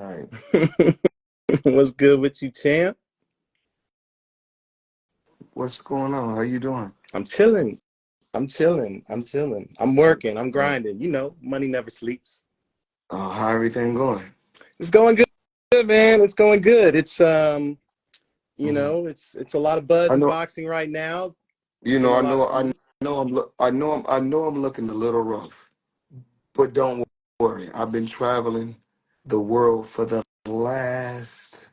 right. What's good with you, champ? What's going on? How you doing? I'm chilling. I'm chilling. I'm chilling. I'm working. I'm Uh, grinding. You know, money never sleeps. how everything going? It's going good, man. It's going good. It's Hmm. it's a lot of buzz I in know. boxing right now. You know. Getting a I lot know. of I views. know. I know. I'm looking a little rough, but don't worry. I've been traveling the world for the last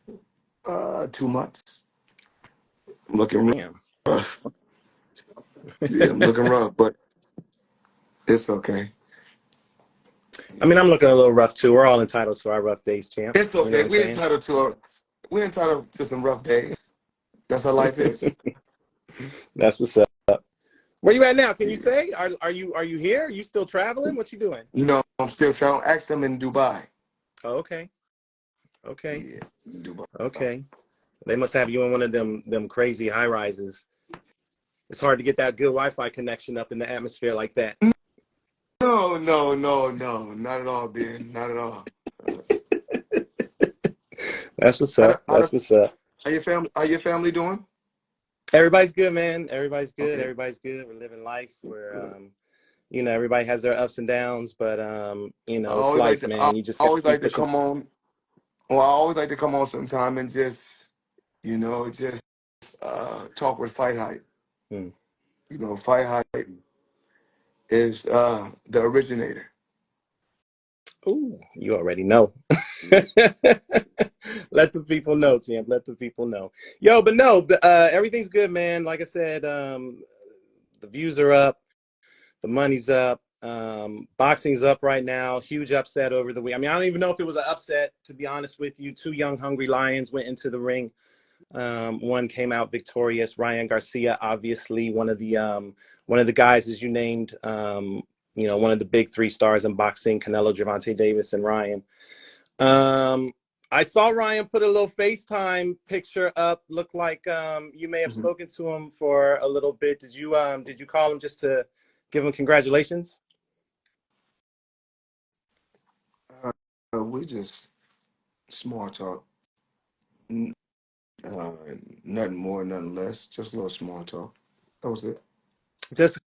2 months. I'm looking Damn. rough. Yeah, I'm looking rough, but it's okay. I mean, I'm looking a little rough too. We're all entitled to our rough days, champ. It's You know what okay. I'm saying? We're entitled to some rough days. That's how life is. That's what's up. Where you at now? Can you Yeah. say? Are you here? Are you still traveling? What you doing? I'm still trying. Actually, I'm in Dubai. Oh, okay. Okay. Yeah, Dubai. Okay. They must have you in one of them crazy high rises. It's hard to get that good Wi-Fi connection up in the atmosphere like that. No, no, no, no, not at all, Ben. Not at all. Uh, That's what's How, up. the, how, That's the, what's up. how your family doing? Everybody's good, man. Everybody's good. Okay, Everybody's good. We're living life. good. Everybody has their ups and downs, but I it's always like life, to. I man. You just got to always keep like to pushing. come on. Well, I always like to come on sometime and just, talk with Fight Hype. Hmm. Fight Hype is the originator. Ooh, you already know. Let the people know, champ. Let the people know. Yo, but no, everything's good, man. Like I said, the views are up. The money's up. Boxing's up right now. Huge upset over the week. I mean, I don't even know if it was an upset, to be honest with you. Two young, hungry lions went into the ring. One came out victorious. Ryan Garcia, obviously one of the guys, as you named, one of the big three stars in boxing: Canelo, Gervonta Davis, and Ryan. Um, I saw Ryan put a little FaceTime picture up. Looked like you may have Mhm. spoken to him for a little bit. Did you call him just to give him congratulations? We just small talk. N- Uh, Nothing more, nothing less. Just a little small talk. That was it. Just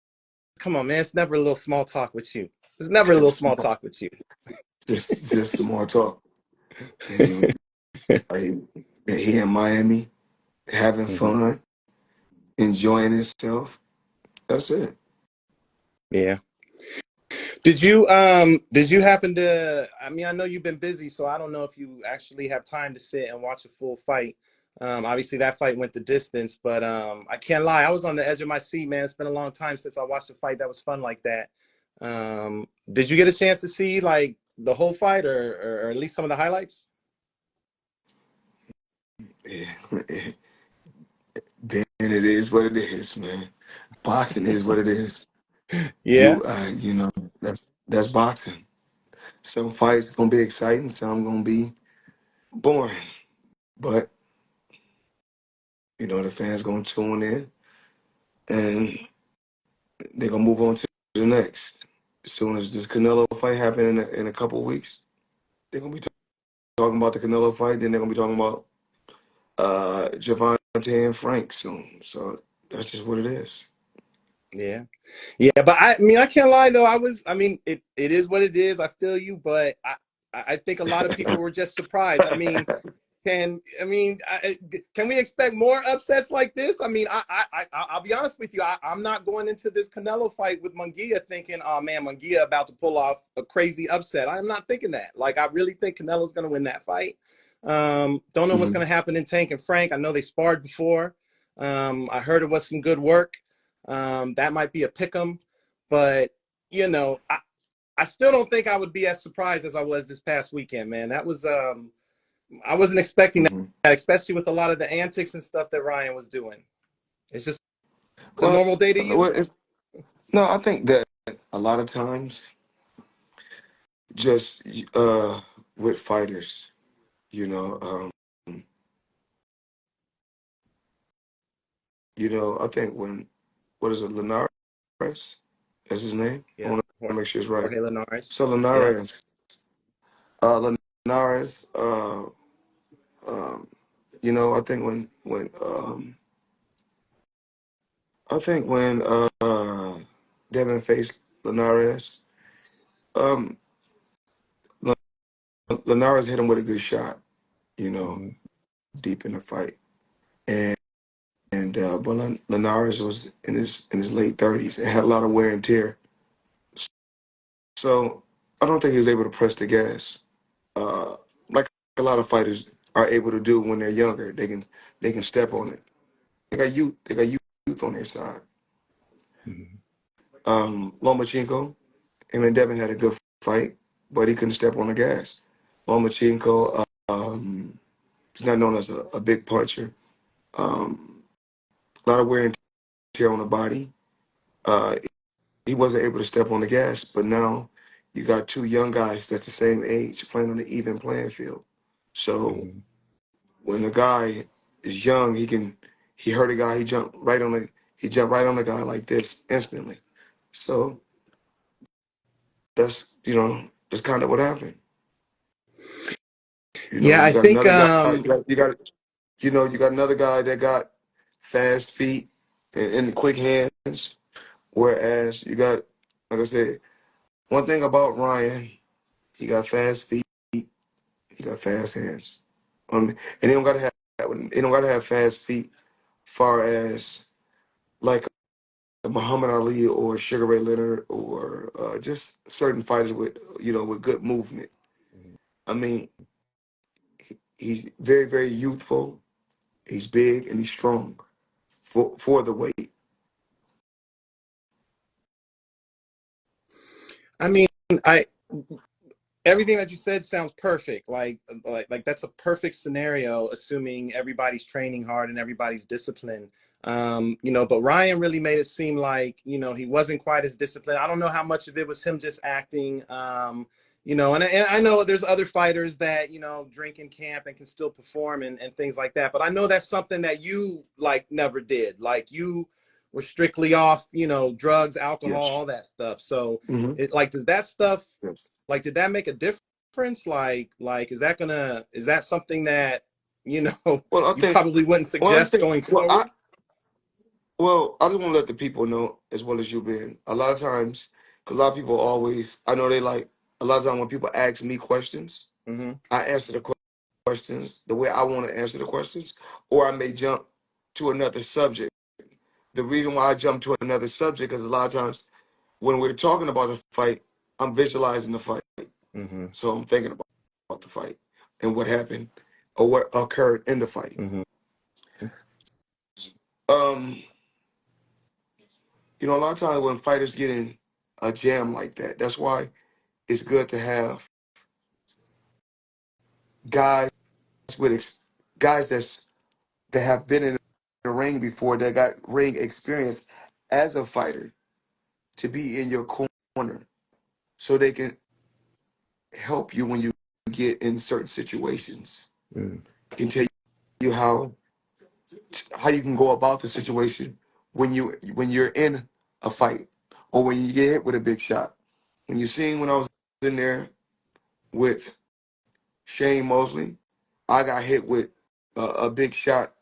come on, man. It's never a little small talk with you. It's never a little small Small- talk with you. just small talk. He, he he in Miami having Hmm. fun, enjoying himself. That's it. Yeah. Did you happen to, I mean, I know you've been busy, so I don't know if you actually have time to sit and watch a full fight. Obviously that fight went the distance, but I can't lie, I was on the edge of my seat, man. It's been a long time since I watched a fight that was fun like that. Did you get a chance to see like the whole fight or at least some of the highlights? Yeah. Then it is what it is, man. Boxing is what it is. Yeah. You know, that's boxing. Some fights gonna be exciting, some gonna be boring. But the fans gonna tune in and they're gonna move on to the next. As soon as this Canelo fight happen in a couple of weeks, they're gonna be talking about the Canelo fight. Then they're gonna be talking about Javante and Frank soon. So that's just what it is. Yeah. Yeah, but I mean, I can't lie though. I mean, it is what it is. I feel you, but I think a lot of people were just surprised. I mean, can we expect more upsets like this? I mean, I'll be honest with you. I'm not going into this Canelo fight with Munguia thinking, oh man, Munguia about to pull off a crazy upset. I'm not thinking that. Like, I really think Canelo's going to win that fight. Don't know what's Mhm. going to happen in Tank and Frank. I know they sparred before. I heard it was some good work. That might be a pick 'em, but I still don't think I would be as surprised as I was this past weekend, man. That was I wasn't expecting Mhm. that, especially with a lot of the antics and stuff that Ryan was doing. It's just a Well, normal day to you. no, I think that a lot of times, just with fighters, you know, I think when what is it, Linares? That's his name. I Yeah, want to make sure it's right. Jorge Linares. So Yeah. Linares, Linares, you know, I think when Devin faced Linares, um, Linares hit him with a good shot, you know, Mm-hmm. deep in the fight, and but Linares was in his late 30s and had a lot of wear and tear, so I don't think he was able to press the gas, like a lot of fighters are able to do when they're younger. They can step on it. They got youth on their side. Mm-hmm. Lomachenko, him and Devin had a good fight, but he couldn't step on the gas. Lomachenko, he's not known as a big puncher. A lot of wear and tear on the body. Uh, he wasn't able to step on the gas, but now you got two young guys that's the same age playing on the even playing field. So Mm-hmm. when a guy is young, he hurt a guy, he jumped right on the guy like this instantly. So that's kind of what happened. You know, Yeah, you I got think another guy, you got another guy that got fast feet and quick hands. Whereas you got, like I said, one thing about Ryan, he got fast feet, he got fast hands. And they don't gotta have fast feet, far as like a Muhammad Ali or Sugar Ray Leonard or just certain fighters with with good movement. I mean, he's very very youthful. He's big and he's strong for the weight. I mean, I everything that you said sounds perfect. Like that's a perfect scenario, assuming everybody's training hard and everybody's disciplined. But Ryan really made it seem like he wasn't quite as disciplined. I don't know how much of it was him just acting. And I know there's other fighters that drink in camp and can still perform and things like that. But I know that's something that you like never did. Like you were strictly off, drugs, alcohol, Yes. all that stuff. So Hmm. does that stuff Yes. did that make a difference? Is that something that you know Well, I you think. probably wouldn't Well, I suggest think. going forward? I just want to let the people know as well as you been. A lot of times, because a lot of people always, I know they like a lot of times when people ask me questions, Mm-hmm. I answer the questions the way I want to answer the questions, or I may jump to another subject. The reason why I jump to another subject is a lot of times when we're talking about the fight, I'm visualizing the fight. Mm-hmm. So I'm thinking about the fight and what happened or what occurred in the fight. Mm-hmm. Um, a lot of times when fighters get in a jam like that, that's why it's good to have guys with guys that have been in the ring before, that got ring experience as a fighter, to be in your corner so they can help you when you get in certain situations. Can tell you how you can go about the situation when you're in a fight or when you get hit with a big shot. When you seen when I was in there with Shane Mosley, I got hit with a big shot,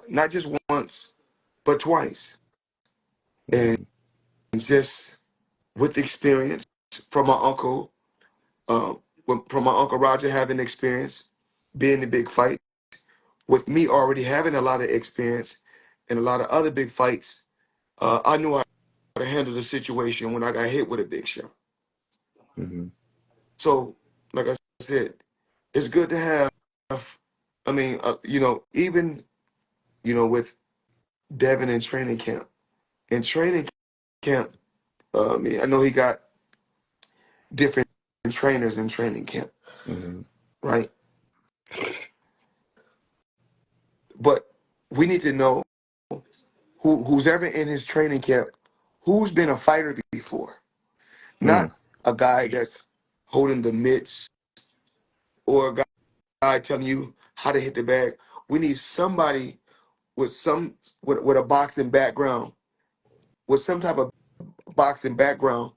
not just once but twice, and Mm-hmm. just with experience from my uncle, uh, from my uncle Roger having experience being in big fights, with me already having a lot of experience in a lot of other big fights. I knew how to handle the situation when I got hit with a big shot. Mm-hmm. So, like I said, it's good to have. I mean, even with Devin in training camp. In training camp, I know he got different trainers in training camp, Mm-hmm. right? But we need to know who's ever in his training camp, who's been a fighter before, not a guy that's holding the mitts or a guy telling you how to hit the bag. We need somebody with with a boxing background, with some type of boxing background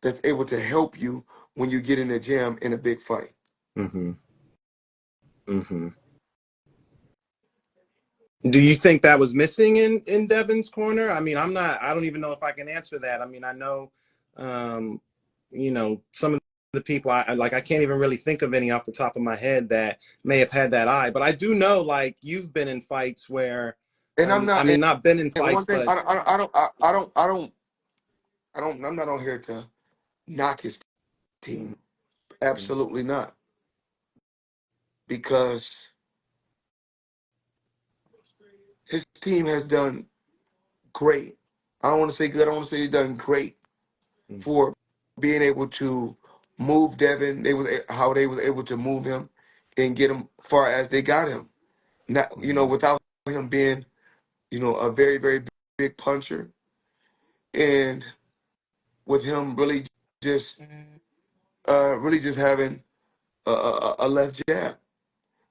that's able to help you when you get in the jam in a big fight. Mm-hmm. Mm-hmm. Do you think that was missing in Devin's corner? I mean, I don't even know if I can answer that. I mean, I know, um, some of the people I can't even really think of any off the top of my head that may have had that eye, but I do know, like, you've been in fights where, And I'm I not. mean, not been in And fights, one thing, but I'm not on here to knock his team. mm-hmm. Absolutely not, because his team has done great. I don't want to say good. I want to say he's done great for being able to move Devin. How they was able to move him and get him far as they got him. Not, Mm-hmm. without him being, a very, very big puncher, and with him just really just having a left jab.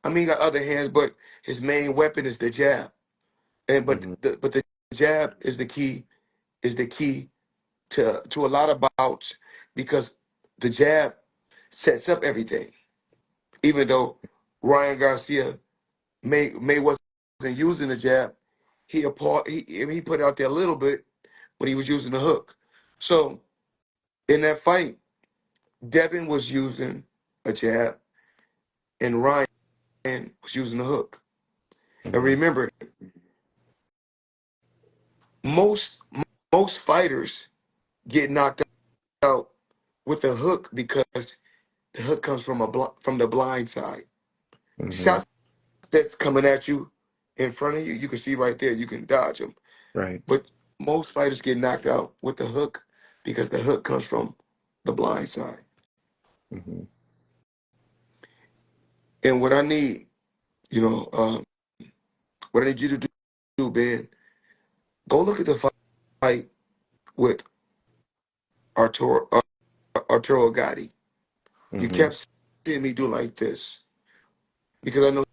I mean, he got other hands, but his main weapon is the jab. And Mm-hmm. but the jab is the key to a lot of bouts, because the jab sets up everything. Even though Ryan Garcia may wasn't using the jab, he put it out there a little bit when he was using the hook. So in that fight, Devin was using a jab and Ryan was using the hook. And Mm-hmm. remember, most most fighters get knocked out with the hook because the hook comes from from the blind side. Mm-hmm. Shots that's coming at you in front of you, you can see right there. You can dodge them. Right. But most fighters get knocked out with the hook because the hook comes from the blind side. Mm-hmm. And what I need, you know, um, what I need you to do, Ben, go look at the fight with Arturo Gatti. You Mm-hmm. kept seeing me do like this because I know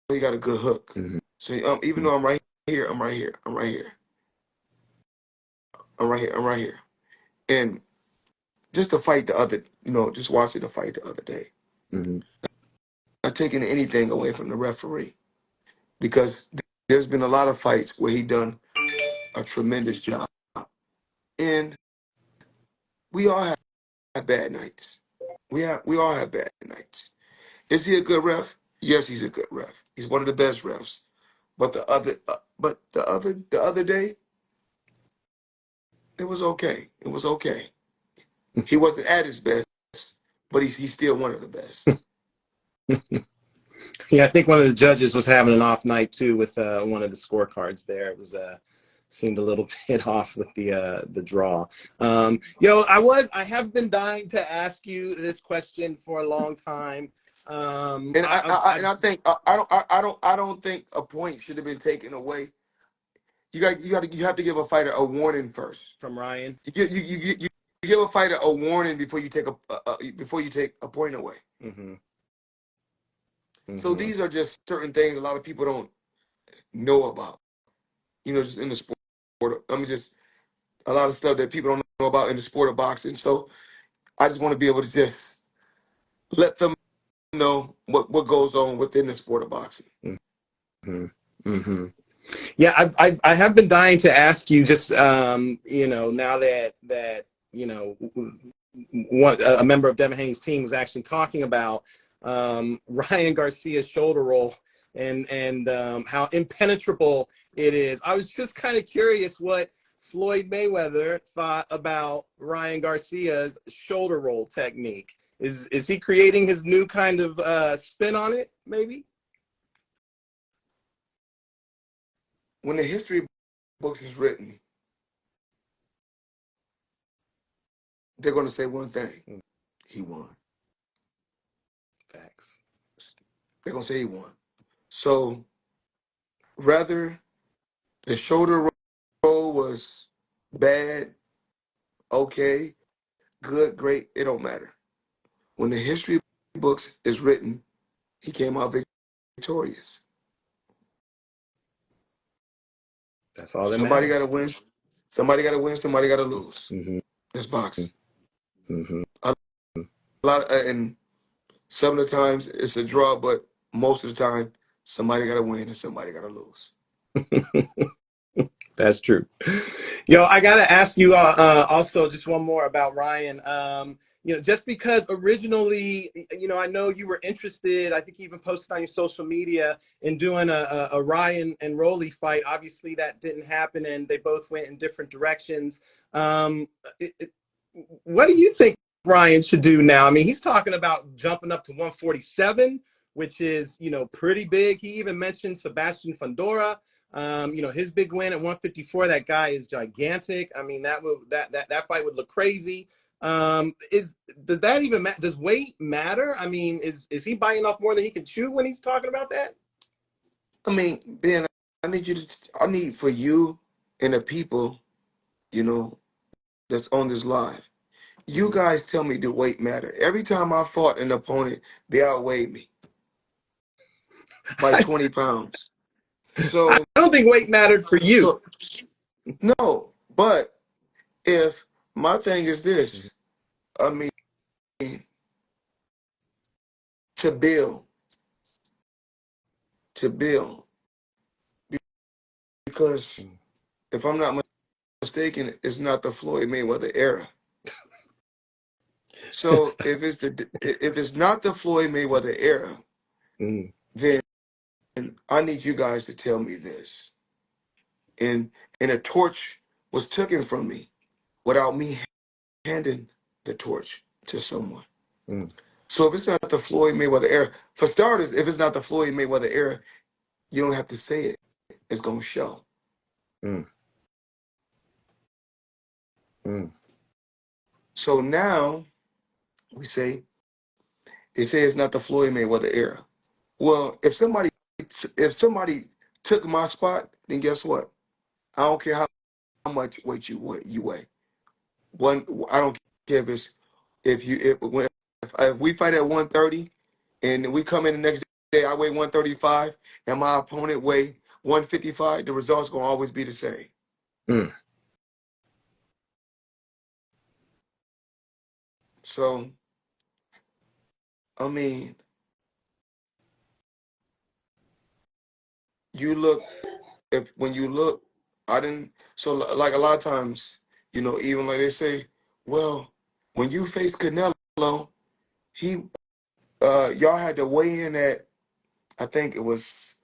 he got a good hook. Mm-hmm. So even though I'm right here, I'm right here, I'm right here, I'm right here, I'm right here. And just to fight the other, just watching the fight the other day, Mm-hmm. not taking anything away from the referee, because there's been a lot of fights where he done a tremendous job, and we all have bad nights. We all have bad nights. Is he a good ref? Yes, he's a good ref. He's one of the best refs. But the other day, it was okay. It was okay. He wasn't at his best, but he's still one of the best. Yeah, I think one of the judges was having an off night too with one of the scorecards there. It was seemed a little bit off with the draw. I have been dying to ask you this question for a long time. And I don't think a point should have been taken away. You have to give a fighter a warning first. From Ryan. You give a fighter a warning before you take before you take a point away. Mm-hmm. So Mm-hmm. these are just certain things a lot of people don't know about. Just in the sport. I mean, just a lot of stuff that people don't know about in the sport of boxing. So I just want to be able to just let them know what goes on within the sport of boxing. Mm-hmm. Mm-hmm. Yeah, I have been dying to ask you, just now that a member of Devin Haney's team was actually talking about Ryan Garcia's shoulder roll and how impenetrable it is. I was just kind of curious what Floyd Mayweather thought about Ryan Garcia's shoulder roll technique. Is he creating his new kind of spin on it, maybe? When the history books is written, they're going to say one thing: he won. Facts. They're going to say he won. So rather the shoulder roll was bad, okay, good, great, it don't matter. When the history books is written, he came out victorious. That's all that Somebody got to matters. win. Somebody got to win. Somebody got to lose. Mm-hmm. That's boxing. Mm-hmm. A lot, and Some of the times it's a draw, but most of the time somebody got to win and somebody got to lose. That's true. Yo, I gotta ask you also just one more about Ryan. Just because originally, I know you were interested. I think you even posted on your social media in doing a Ryan and Rolly fight. Obviously, that didn't happen, and they both went in different directions. Um, what do you think Ryan should do now? I mean, he's talking about jumping up to 147, which is pretty big. He even mentioned Sebastian Fundora. His big win at 154. That guy is gigantic. I mean, that fight would look crazy. Does that even matter? Does weight matter? I mean, is he biting off more than he can chew when he's talking about that? I mean, Ben, I need for you and the people, that's on this live. You Mm-hmm. guys tell me the weight matter. Every time I fought an opponent, they outweighed me by 20 pounds. I So, don't think weight mattered for you. so no, but if my thing is Mm-hmm. this, I mean, to build, to build, because if I'm not mistaken, it's not the Floyd Mayweather era. So if it's not the Floyd Mayweather era, Mm-hmm. then I need you guys to tell me this. And a torch was taken from me without me handing the torch to someone. So if it's not the Floyd Mayweather era, for starters, if it's not the Floyd Mayweather era, you don't have to say it. It's gonna show. Mm-hmm. So now we say they say it's not the Floyd Mayweather era. Well, if somebody took my spot, then guess what? I don't care how much weight you weigh. I don't care if we fight at 130 and we come in the next day, I weigh 135 and my opponent weigh 155, the results gonna always be the same. Mm-hmm. So I mean, you look if when you look, I didn't. So like a lot of times, even like they say, well, when you face Canelo, he y'all had to weigh in at, I think was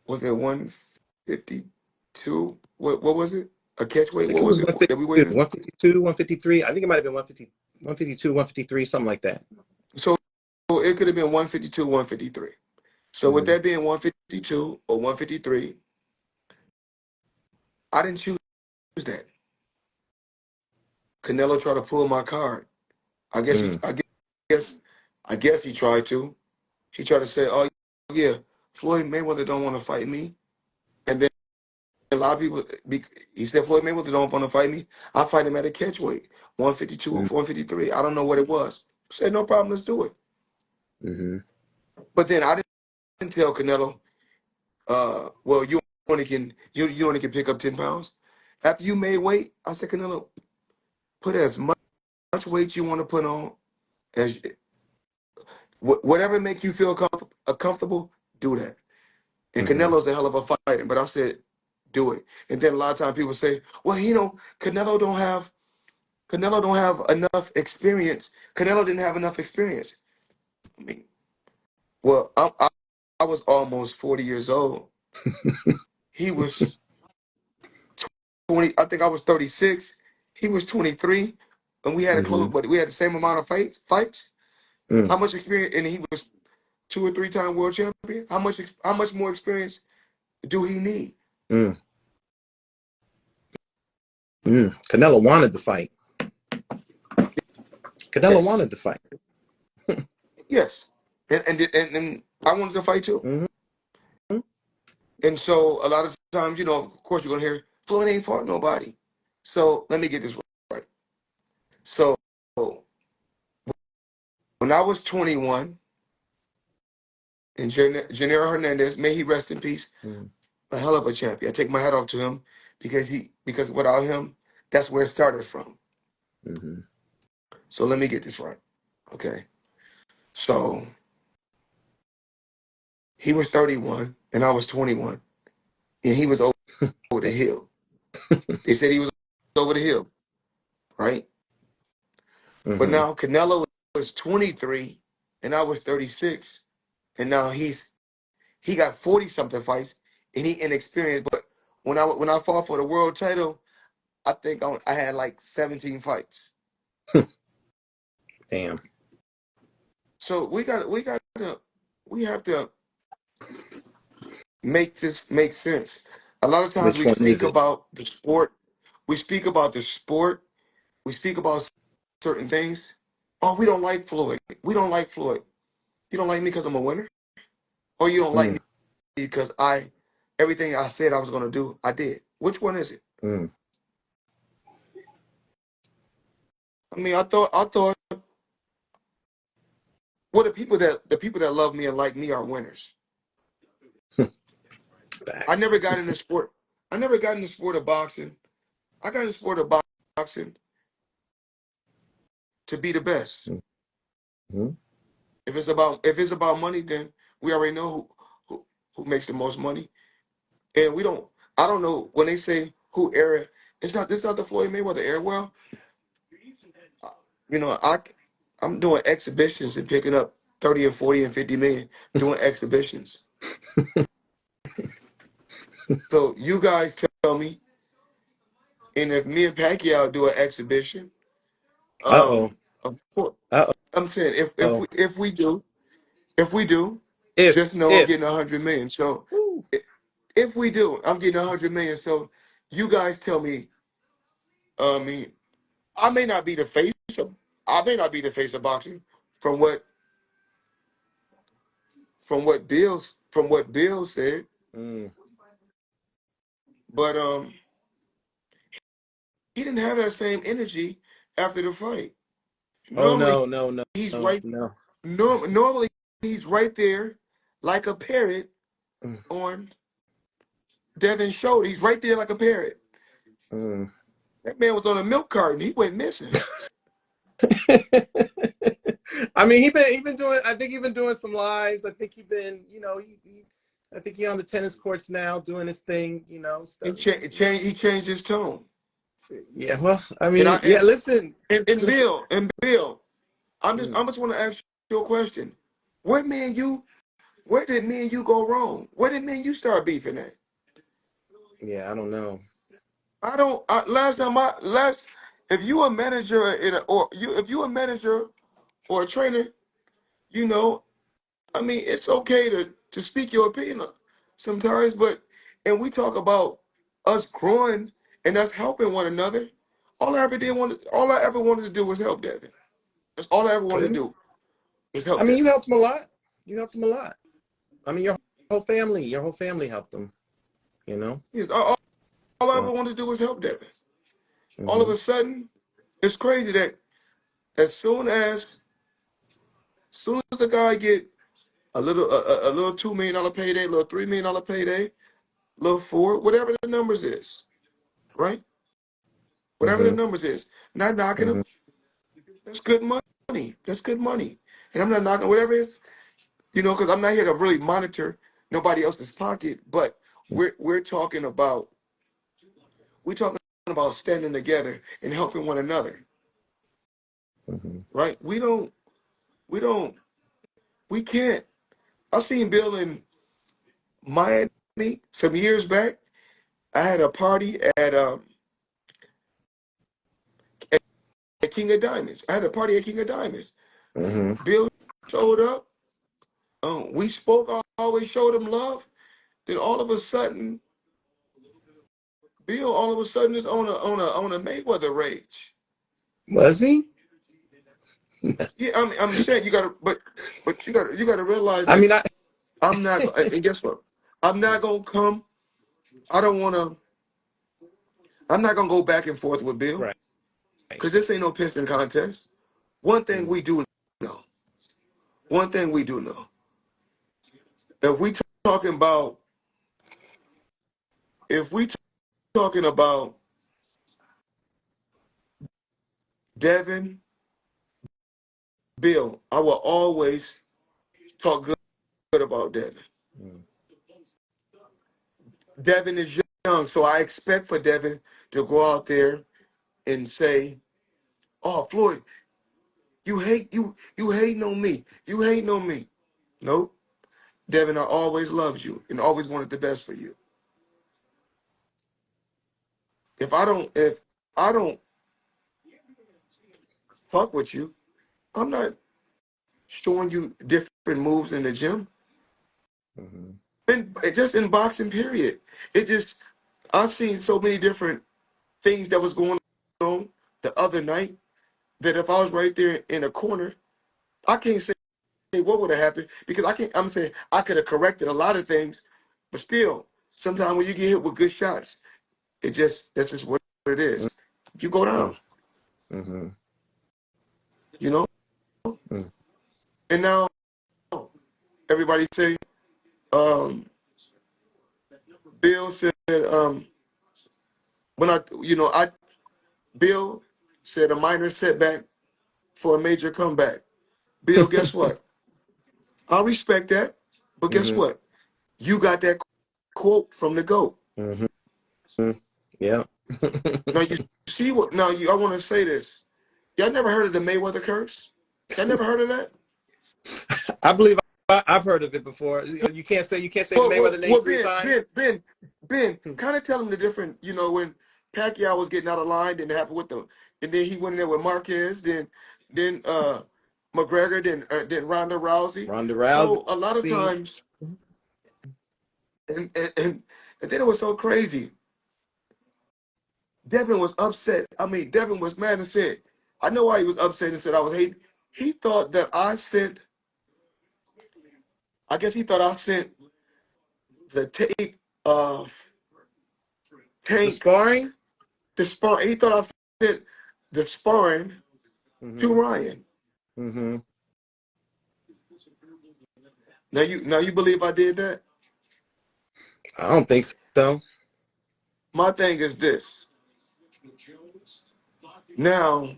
it 152? What was it? A catch I weight? think What it was was it that we weighed 152, in? 152, 153. I think it might have been 150, 152, 153, something like that. So it could have been 152, 153. So with Mm-hmm. that being 152 or 153, I didn't choose that. Canelo tried to pull my card. I guess he, Mm-hmm. guess, I guess he tried to. He tried to say, "Oh yeah, Floyd Mayweather don't want to fight me," and then a lot of people. He said Floyd Mayweather don't want to fight me. I fight him at a catch weight, 152 or 153. I don't know what it was. I said no problem, let's do it. Mm-hmm. But then I didn't tell Canelo, well, you only can pick up 10 pounds after you made weight. I said Canelo, put as much weight you want to put on as whatever make you feel comfortable. Do that. And Mm-hmm. Canelo's a hell of a fighter, but I said, do it. And then a lot of times people say, well, Canelo don't have enough experience. Canelo didn't have enough experience. I mean, well, I was almost 40 years old. He was 20. I think I was 36. He was 23, and we had a close, Mm-hmm. but we had the same amount of fights. Mm-hmm. How much experience? And he was 2 or 3 time world champion. How much more experience do he need? Mm-hmm. Canelo wanted the fight. Canelo Yes, wanted the fight. yes. And I wanted to fight too. Mm-hmm. And so a lot of times, of course, you're gonna hear Floyd ain't fought nobody. So let me get this right. So when I was 21, and Gennaro Hernandez, may he rest in peace, Mm-hmm. a hell of a champion. I take my hat off to him because without him, that's where it started from. Mm-hmm. So let me get this right. Okay. So He was 31 and I was 21, and he was over the hill. They said he was over the hill, right? But Mm-hmm. now Canelo was 23 and I was 36, and now he got 40 something fights and he inexperienced. But when I fought for the world title, I think I had like 17 fights. Damn. So we have to make this make sense. A lot of times Which we one is speak it? about the sport, we speak about the sport, we speak about certain things. Oh, we don't like Floyd. We don't like Floyd. You don't like me because I'm a winner, or you don't like me Mm, because everything I said I was gonna do, I did. Which one is it? mm. I mean, I thought, well, the people that love me and like me are winners. I Facts. never got in the sport. I never got in the sport of boxing. I got in the sport of boxing to be the best. Mm-hmm. If it's about money, then we already know who makes the most money. And we don't. I don't know when they say who era. It's not the Floyd Mayweather era. Well, you know, I'm doing exhibitions and picking up 30 and 40 and 50 million doing exhibitions. So you guys tell me, and if me and Pacquiao do an exhibition, Uh-oh. of course, Uh-oh. I'm saying if we do, just know I'm If. getting 100 million. So Woo. if we do, I'm getting 100 million. So you guys tell me. I mean, I may not be the face of I may not be the face of boxing from what Bill said, Mm. but he didn't have that same energy after the fight. Oh, Normally no, no, no, he's no, right. no. Normally he's right there like a parrot Mm, on Devin's shoulder. He's right there like a parrot. mm. That man was on a milk carton. He went missing. I mean, he been doing. I think he been doing some lives. I think he been, I think he on the tennis courts now doing his thing. He Stuff. changed his tone. Yeah. Well, I And I mean, yeah. Listen. and Bill, Mm, I just want to ask you a question. Where me and you Where did me and you go wrong? Where did me and you start beefing at? yeah. I don't know. I don't. Last time I last, if you a manager if you a manager or a trainer, you know, I mean, it's okay to speak your opinion sometimes, but and we talk about us growing and us helping one another. All I ever wanted to do was help Devin. That's all I ever wanted to do was I help mean, you Devin. helped him a lot. You helped him a lot. I mean, your whole family helped him. You know. Yes, all I So. ever wanted to do was help Devin. All of Hmm. a sudden, it's crazy that as soon as the guy get a little $2 million payday, a little $3 million payday, a little four, whatever the numbers is, right? Whatever the Hmm. numbers is, not knocking Hmm. them. That's good money. That's good money. And I'm not knocking whatever it is, because I'm not here to really monitor nobody else's pocket. But we're talking about standing together and helping one another, Hmm. right? We don't we can't. I seen Bill in Miami some years back. I had a party at King of Diamonds. I had a party at King of Diamonds. Hmm. Bill showed up. We spoke. I always showed him love. Then Bill all of a sudden is on a Mayweather rage. Was he? Yeah, I'm saying but you gotta realize I that mean, I. I'm not. And guess what? I'm not gonna come. I don't wanna. I'm not gonna go back and forth with Bill Right. because this ain't no piston contest. One thing Mm, we do know. One thing we do know. If we talking about if we talking about Devin, Bill, I will always talk good about Devin. Mm. Devin is young, so I expect for Devin to go out there and say, "Oh, Floyd, you hating on me. You hating on me." Nope. Devin, I always loved you and always wanted the best for you. If I don't fuck with you, I'm not showing you different moves in the gym. Mm-hmm. And just in boxing, period. It just I've seen so many different things that was going on the other night that if I was right there in a corner, I can't say what would have happened because I can't. I'm saying I could have corrected a lot of things, but still, sometimes when you get hit with good shots, that's just what it is. You go down, Mm-hmm. you know. Mm. And now everybody say, um, Bill said, when I Bill said a minor setback for a major comeback. Bill, guess what? I respect that, but guess Mm-hmm. what? You got that quote from the GOAT. Mm-hmm. Yeah. Now you see what? Now I want to say this. Y'all never heard of the Mayweather curse? Y'all never heard of that? I believe I've heard of it before. You can't say Mayweather name Well, three times. Ben, kind of tell him the different. When Pacquiao was getting out of line, then it happened with them, and then he went in there with Marquez, then McGregor, then Ronda Rousey. Ronda So a lot of Rousey. times, and then it was so crazy. Devin was upset. I mean, Devin was mad and said, I know why he was upset and said I was hating. He thought that I guess he thought I sent the tape of The Tank, sparring. the spar. He thought I sent the sparring to Mm-hmm. Ryan. Mm-hmm. Now you believe I did that? I don't think so. My thing is this. Now,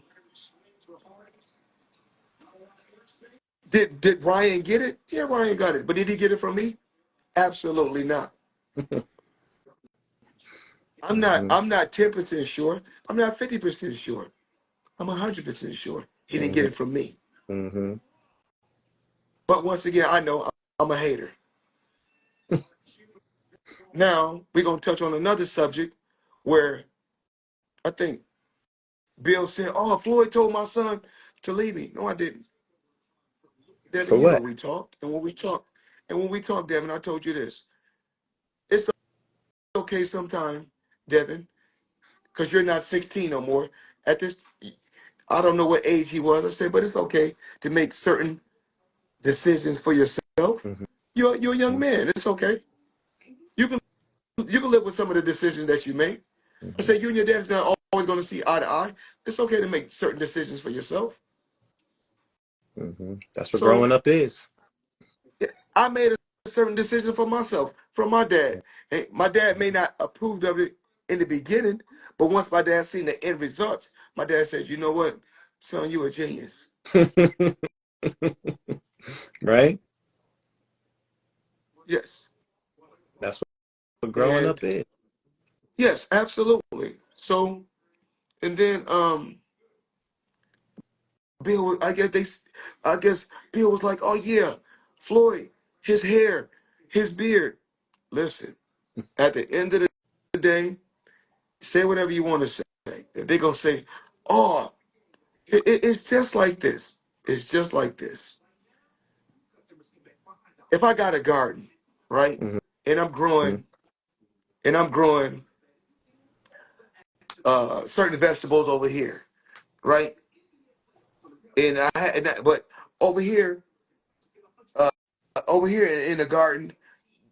did Ryan get it? Yeah, Ryan got it. But did he get it from me? Absolutely not. I'm not Mm-hmm. I'm not 10% sure. I'm not 50% sure. I'm 100% sure he didn't get Mm-hmm. it from me. Mm-hmm. But once again, I know I'm a hater. Now, we're going to touch on another subject where I think Bill said, "Oh, Floyd told my son to leave me." No, I didn't. Devin, For you know what? we talked. And when we talked, Devin, I told you this. It's okay sometime, Devin, because you're not 16 no more. At this, I don't know what age he was. I said, but it's okay to make certain decisions for yourself. Mm-hmm. You're a young man. It's okay. You can you can live with some of the decisions that you make. I Mm-hmm. say you and your dad is not always going to see eye to eye. It's okay to make certain decisions for yourself. Mm-hmm. That's what growing So up is. yeah, I made a certain decision for myself from my dad. And my dad may not approved of it in the beginning, but once my dad seen the end results, my dad said, "You know what, son, you a genius." Right? Yes, That's what growing and up is. yes, absolutely. So and then Bill, I guess Bill was like, "Oh yeah, Floyd, his hair, his beard." Listen, at the end of the day, say whatever you want to say. If they're gonna say, "Oh, it's just like this," it's just like this. If I got a garden, right, Mm-hmm. and I'm growing certain vegetables over here, right, but over here, uh, over here in the garden,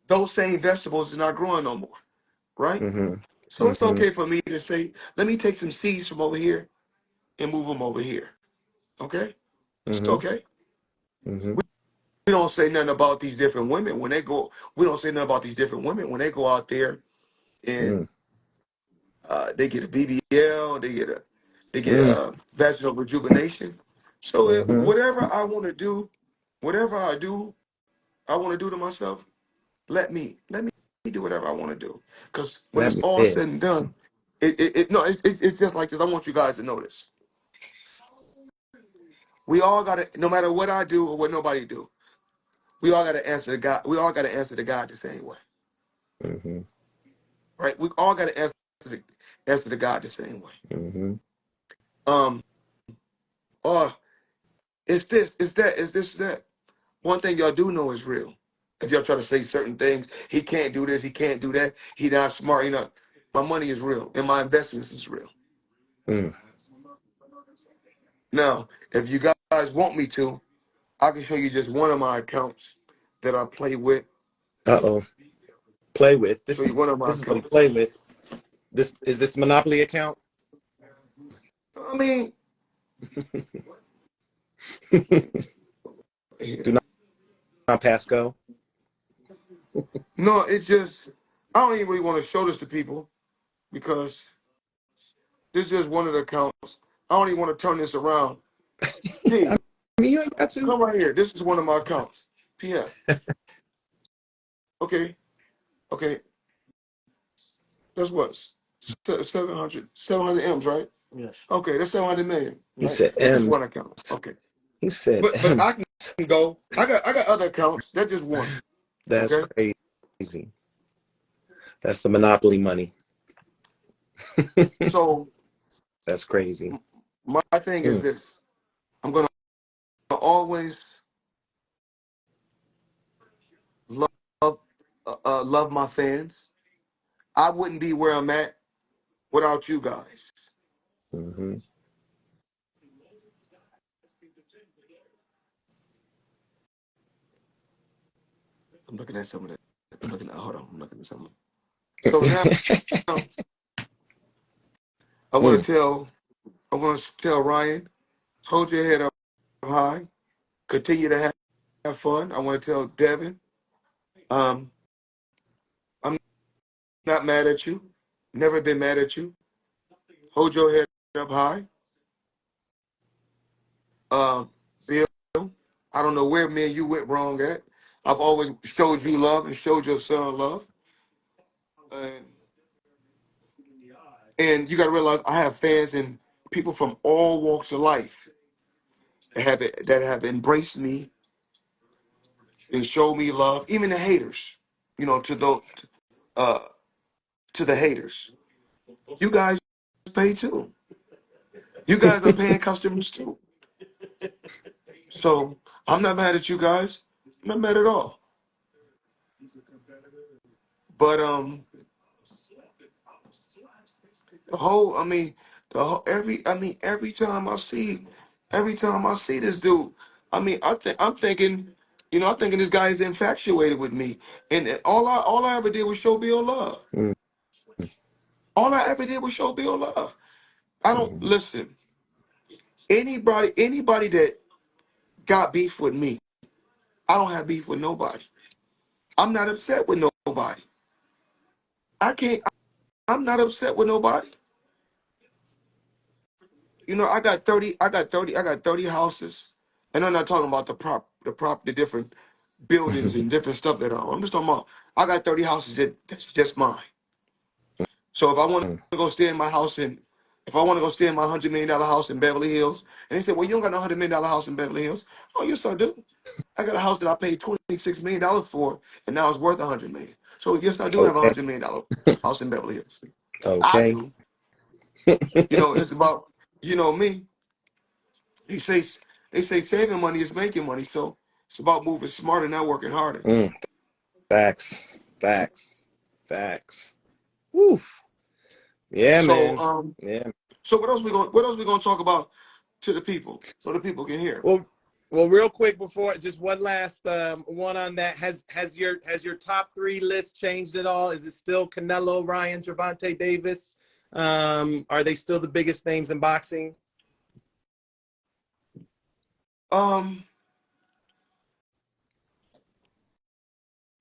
those same vegetables is not growing no more, right? Mm-hmm. So it's Mm-hmm. okay for me to say, let me take some seeds from over here and move them over here. Okay? It's Mm-hmm. okay. Mm-hmm. We don't say nothing about these different women when they go. We don't say nothing about these different women when they go out there and they get a BBL, they get a vaginal rejuvenation. So Mm-hmm. whatever I want to do, whatever I want to do to myself, let me do whatever I want to do. Because when Let it's me all live. said and done, it's just like this. I want you guys to know this. We all gotta, no matter what I do or what nobody do, we all gotta answer to God. We all gotta answer to God the same way. Mm-hmm. Right? We all gotta answer to God the same way. Mm-hmm. Um, or it's this, it's that, it's this, that. One thing y'all do know is real. If y'all try to say certain things, he can't do this, he can't do that, he not smart, he not. My money is real and my investments is real. Mm. Now, if you guys want me to, I can show you just one of my accounts that I play with. Uh-oh. Play with. Show you one of my This is what he accounts. play with. This Monopoly account? I mean, Do not pass go. no, it's just I don't even really want to show this to people because this is just one of the accounts. I don't even want to turn this around. I King, mean, you ain't got to. come right here. This is one of my accounts. PF. Okay, okay. That's what 700 M's, right? Yes. Okay, that's 700 million. He Right. said That's just M's. one account. Okay, He said but M's. I can go. I got other accounts. That's just one. That's Okay. crazy. That's the Monopoly money. So That's crazy. my thing is Mm. this: I'm gonna always love love my fans. I wouldn't be where I'm at without you guys. Mm-hmm. I'm looking at some of that. I'm looking at. Hold on. I'm looking at some. So now I want Mm. to tell. I want to tell Ryan, hold your head up high. Continue to have fun. I want to tell Devin, um, I'm not mad at you. Never been mad at you. Hold your head up high. Bill, I don't know where me and you went wrong at. I've always showed you love and showed your son love. And you got to realize I have fans and people from all walks of life that have embraced me and showed me love. Even the haters, to those uh, to the haters. You guys pay too. You guys are paying customers too. So I'm not mad at you guys. I'm not mad at all. But the whole, I mean, every time I see this dude, I mean, I'm thinking, I'm thinking this guy is infatuated with me, and all I ever did was show Bill love. Mm. All I ever did was show Bill love. I don't Mm. listen. Anybody that got beef with me, I don't have beef with nobody. I'm not upset with nobody. I can't. I'm not upset with nobody. I got 30 houses. And I'm not talking about the different buildings and different stuff that are. I'm just talking about I got 30 houses that's just mine. So if I want Mm. to go stay in my house if I want to go stay in my $100 million house in Beverly Hills, and they say, well, you don't got no $100 million house in Beverly Hills. Oh, yes, I do. I got a house that I paid $26 million for, and now it's worth $100 million. So yes, I do have a Okay. $100 million house in Beverly Hills. I Okay. do. It's about me. They say they say saving money is making money, so it's about moving smarter, not working harder. Mm. Facts. Facts. Facts. Woof. Yeah, So man. Yeah. so what else we gonna talk about to the people so the people can hear? Well, real quick before just one last one on that. Has your top three list changed at all? Is it still Canelo, Ryan, Gervonta Davis? Are they still the biggest names in boxing? Um,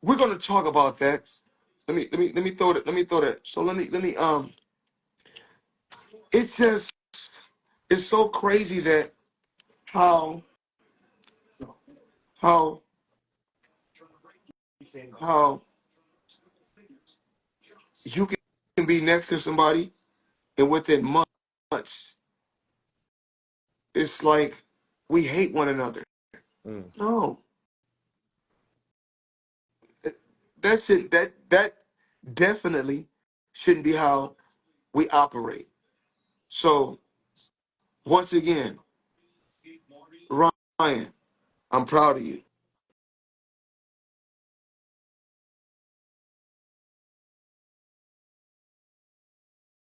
we're gonna talk about that. Let me throw that. So let me it's just it's so crazy that how how how You can be next to somebody, and within months, it's like we hate one another. Mm. No, that definitely shouldn't be how we operate. So once again, Ryan, I'm proud of you.